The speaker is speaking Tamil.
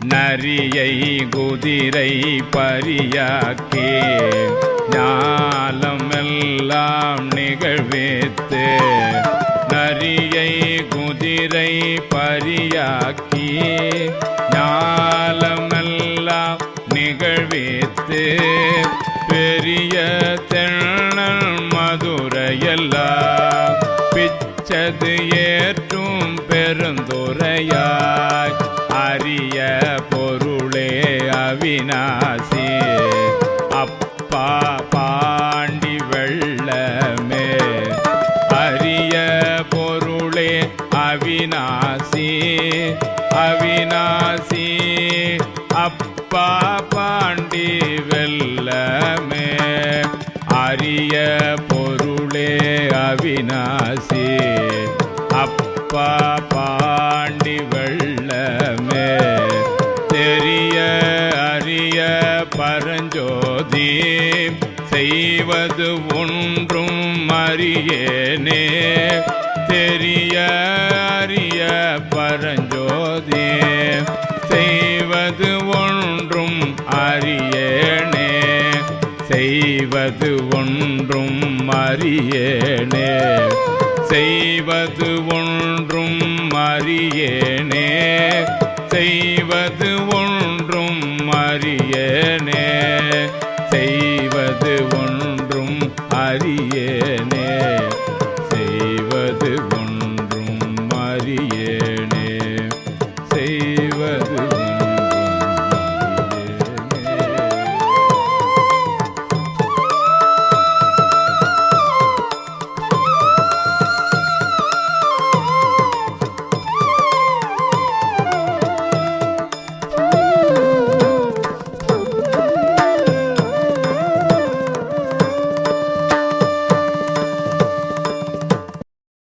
நரியை குதிரை பரியாக்கே ஞாலமெல்லாம் நிகழ்வித்து நரியை குதிரை பரியாக்கி ஞாலமெல்லாம் நிகழ்வித்து பெரிய தென்னல் மதுரையெல்லாம் பிச்சது ஏற்றும் பெருந்துரையாய் அரிய பொருளே அவிநாசி அப்பா பாண்டி வெள்ளமே அரிய பொருளே அவிநாசி அவிநாசி அப்பா பாண்டி வெள்ளமே அரிய பொருளே அவிநாசி அப்பா பாண்டி வெள்ளமே தெரிய அரிய பரஞ்சோதி செய்வது ஒன்றும் அறியேனே தெரிய அரிய பரஞ்சோதி செய்வது ஒன்றும் அறியேனே செய்வது ஒன்றும் அறியேனே செய்வது ஒன்றும் அறியேனே செய்வது